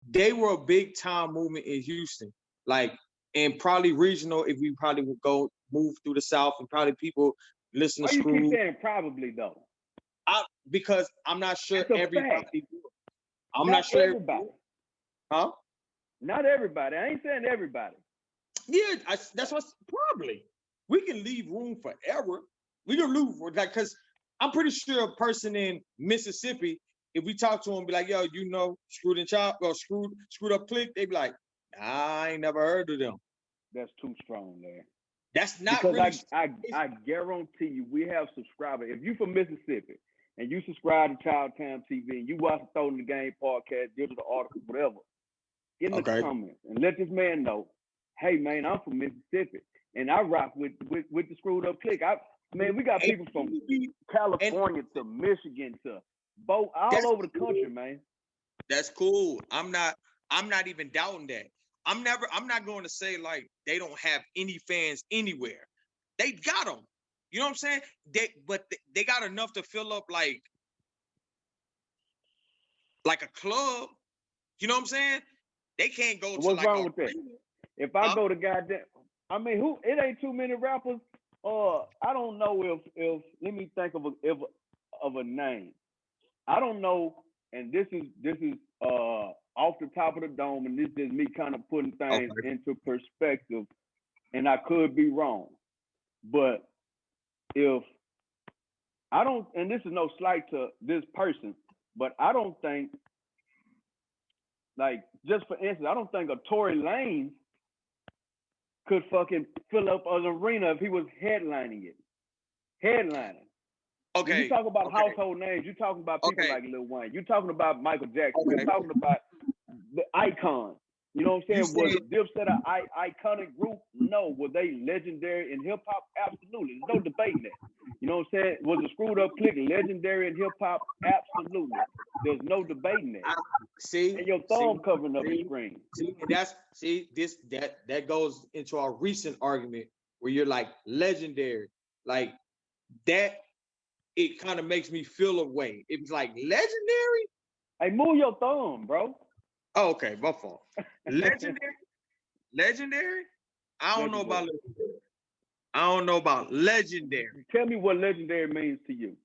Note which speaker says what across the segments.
Speaker 1: they were a big time movement in Houston, like, and probably regional. If we probably would go move through the South, and probably people listen
Speaker 2: Why
Speaker 1: to
Speaker 2: you keep
Speaker 1: Screw.
Speaker 2: saying probably though?
Speaker 1: Because I'm not sure
Speaker 2: That's a
Speaker 1: everybody.
Speaker 2: fact.
Speaker 1: I'm not sure
Speaker 2: everybody.
Speaker 1: Huh?
Speaker 2: Not everybody. I ain't saying everybody.
Speaker 1: Yeah, that's what's probably. We can leave room for error. We can leave like because I'm pretty sure a person in Mississippi, if we talk to them, be like, "Yo, you know, Screwed and Chop or Screwed Up Click," they be like, nah, "I ain't never heard of them."
Speaker 2: That's too strong, man.
Speaker 1: That's not
Speaker 2: because
Speaker 1: really.
Speaker 2: I guarantee you, we have subscribers. If you from Mississippi and you subscribe to Child Town TV and you watch the Throwing the Game podcast, digital articles, whatever, get in the comments and let this man know, hey man, I'm from Mississippi and I rock with the Screwed Up Click. Man, we got people from California to Michigan to all over the country, man.
Speaker 1: That's cool. I'm not even doubting that. I'm not going to say like they don't have any fans anywhere. They got them. You know what I'm saying? They got enough to fill up like a club. You know what I'm saying? They can't go to
Speaker 2: What's
Speaker 1: like
Speaker 2: wrong with that? If I go to goddamn, I mean, it ain't too many rappers. I don't know if let me think of a name. I don't know, and this is off the top of the dome, and this is me kind of putting things into perspective, and I could be wrong, but if I don't, and this is no slight to this person, but I don't think, like, just for instance, I don't think a Tory Lanez could fucking fill up an arena if he was headlining it. Headlining. Okay. When you talk about household names, you're talking about people like Lil Wayne. You're talking about Michael Jackson. You're talking about the icons. You know what I'm saying? Was Dipset an iconic group? No. Were they legendary in hip hop? Absolutely. There's no debating that. You know what I'm saying? Was the Screwed Up Click legendary in hip hop? Absolutely. There's no debating that. And your thumb covering up the screen.
Speaker 1: That goes into our recent argument where you're like legendary, like that. It kind of makes me feel a way. It's like legendary.
Speaker 2: Hey, move your thumb, bro.
Speaker 1: Oh, okay, my fault. Legendary. I don't know about legendary. I don't know about legendary.
Speaker 2: Tell me what legendary means to you.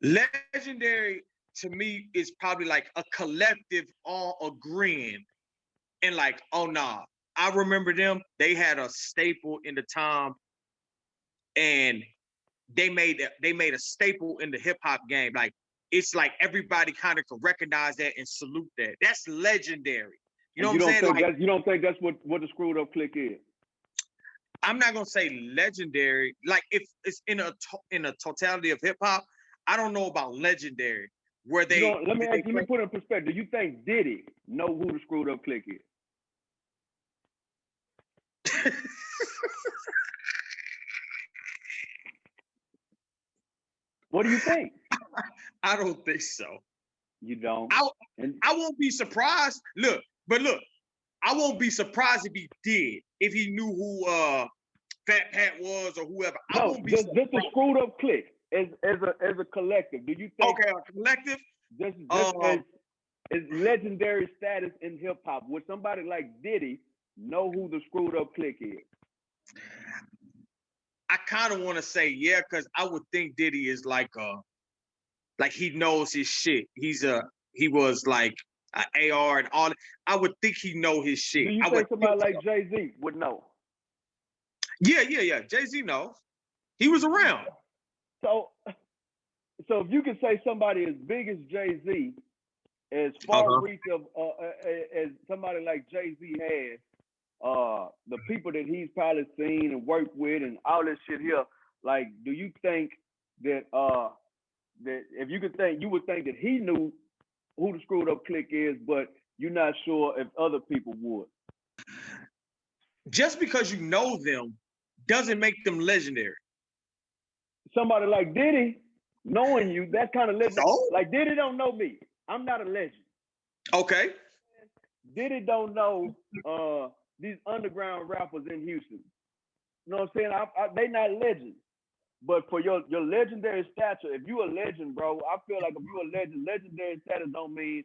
Speaker 1: Legendary to me is probably like a collective all agreeing and like, oh nah, I remember them. They had a staple in the time, and they made a staple in the hip hop game. Like it's like everybody kind of can recognize that and salute that. That's legendary. You know what I'm saying?
Speaker 2: You don't think that's what the Screwed Up Click is?
Speaker 1: I'm not gonna say legendary. Like if it's in a totality of hip hop, I don't know about legendary. Where they
Speaker 2: let me put it in perspective. Do you think Diddy know who the Screwed Up Click is? What do you think?
Speaker 1: I don't think so.
Speaker 2: You don't?
Speaker 1: I won't be surprised. Look, I won't be surprised if he did. If he knew who Fat Pat was or whoever. I won't be surprised.
Speaker 2: Just a Screwed Up Click as a collective. Do you think?
Speaker 1: Okay, a collective.
Speaker 2: Just as legendary status in hip hop, would somebody like Diddy know who the Screwed Up Click is?
Speaker 1: I kind of want to say yeah, because I would think Diddy is like he knows his shit. He was like an AR and all. I would think he know his shit.
Speaker 2: Do you think somebody like Jay-Z would know?
Speaker 1: Yeah. Jay-Z knows. He was around.
Speaker 2: So if you could say somebody as big as Jay-Z, as far reach of as somebody like Jay-Z has, the people that he's probably seen and worked with and all this shit here, like, do you think that that if you could think, you would think that he knew who the Screwed Up Click is, but you're not sure if other people would?
Speaker 1: Just because you know them doesn't make them legendary.
Speaker 2: Somebody like Diddy, knowing you, that kind of legend. Like Diddy don't know me. I'm not a legend.
Speaker 1: Okay.
Speaker 2: Diddy don't know these underground rappers in Houston. You know what I'm saying? They not legends. But for your legendary stature, if you a legend, bro, I feel like if you a legend, legendary status don't mean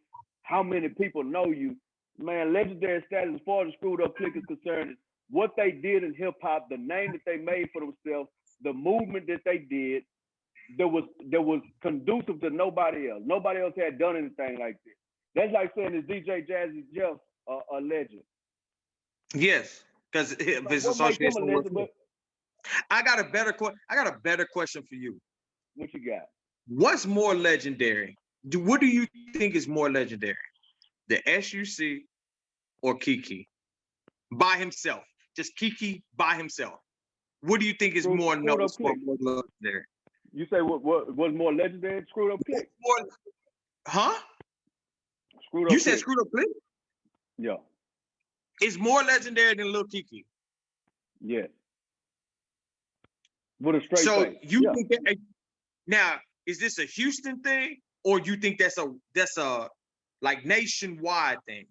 Speaker 2: how many people know you. Man, legendary status as far as the Screwed Up Clique is concerned is what they did in hip hop, the name that they made for themselves, the movement that they did. That was conducive to nobody else. Nobody else had done anything like this. That's like saying, is DJ Jazzy Jeff a legend?
Speaker 1: Yes, because his association with him. I got a better question for you.
Speaker 2: What you got?
Speaker 1: What's more legendary? What do you think is more legendary? The SUC or Kiki? By himself. Just Kiki by himself. What do you think is more noticeable, more legendary?
Speaker 2: You say what was more legendary? Screwed Up Clique?
Speaker 1: Huh?
Speaker 2: Screwed Up
Speaker 1: You said Screwed Up Clique?
Speaker 2: Yeah.
Speaker 1: It's more legendary than Lil Kiki.
Speaker 2: Yeah. With a straight face.
Speaker 1: You think that, now, is this a Houston thing, or you think that's a like nationwide thing?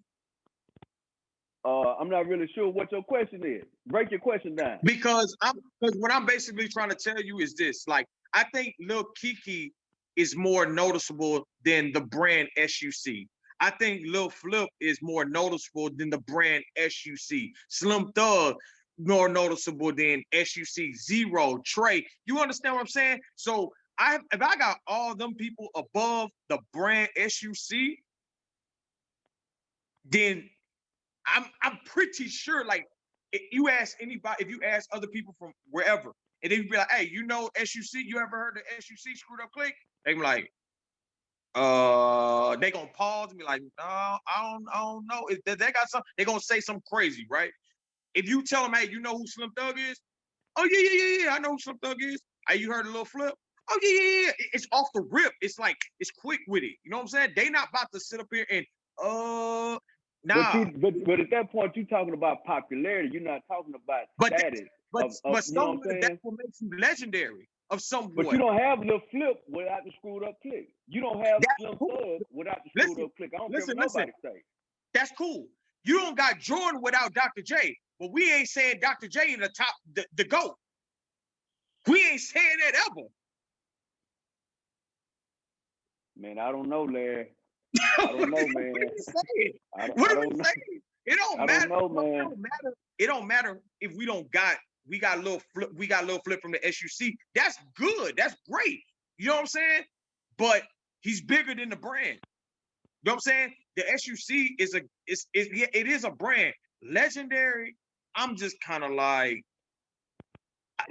Speaker 2: I'm not really sure what your question is. Break your question down.
Speaker 1: Because what I'm basically trying to tell you is this: like, I think Lil Kiki is more noticeable than the brand SUC. I think Lil Flip is more noticeable than the brand SUC. Slim Thug more noticeable than SUC. Zero, Trey. You understand what I'm saying? So if I got all them people above the brand SUC, then I'm pretty sure, like, if you ask other people from wherever, and they be like, hey, you know SUC? You ever heard of SUC, Screwed Up Clique? They be like, they gonna pause and be like, no, I don't know. If they got something, they gonna say something crazy, right? If you tell them, hey, you know who Slim Thug is? Oh, yeah, I know who Slim Thug is. Hey, you heard a Lil Flip? Oh, yeah. It's off the rip. It's like, it's quick with it. You know what I'm saying? They not about to sit up here and, nah.
Speaker 2: But at that point, you're talking about popularity. You're not talking about status.
Speaker 1: But that's what makes you legendary of some
Speaker 2: But you don't have Lil Flip without the Screwed Up Clique. You don't have Slim Thug without the Screwed Up Clique. I don't care what nobody say.
Speaker 1: That's cool. You don't got Jordan without Dr. J, but we ain't saying Dr. J in the top, the GOAT. We ain't saying that ever.
Speaker 2: Man, I don't know, Larry. I don't know, man.
Speaker 1: What are we saying? It don't matter.
Speaker 2: Don't know, man.
Speaker 1: It don't matter if we got Lil Flip from the SUC. That's good. That's great. You know what I'm saying? But he's bigger than the brand. You know what I'm saying? The SUC is a brand. Legendary, I'm just kind of like,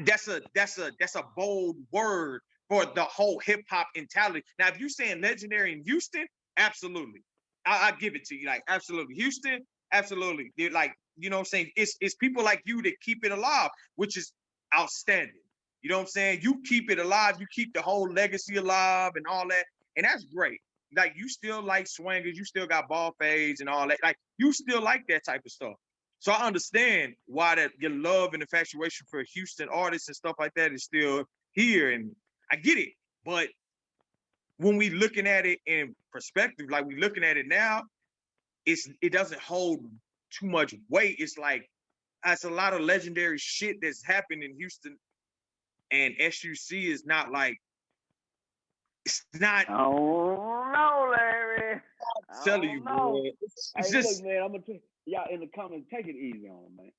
Speaker 1: that's a bold word for the whole hip hop mentality. Now, if you're saying legendary in Houston, absolutely. I give it to you. Like, absolutely. Houston, absolutely. They're like, you know what I'm saying? It's people like you that keep it alive, which is outstanding. You know what I'm saying? You keep it alive. You keep the whole legacy alive and all that. And that's great. Like, you still like swangers. You still got ball fades and all that. Like, you still like that type of stuff. So I understand why that your love and infatuation for Houston artists and stuff like that is still here. And I get it. But when we looking at it in perspective, like we looking at it now, it doesn't hold too much weight. It's like, it's a lot of legendary shit that's happened in Houston, and SUC is not like, it's not.
Speaker 2: I don't know, Larry.
Speaker 1: I'm telling you, bro.
Speaker 2: Hey, look, man, I'm gonna tell y'all in the comments, take it easy on him, man.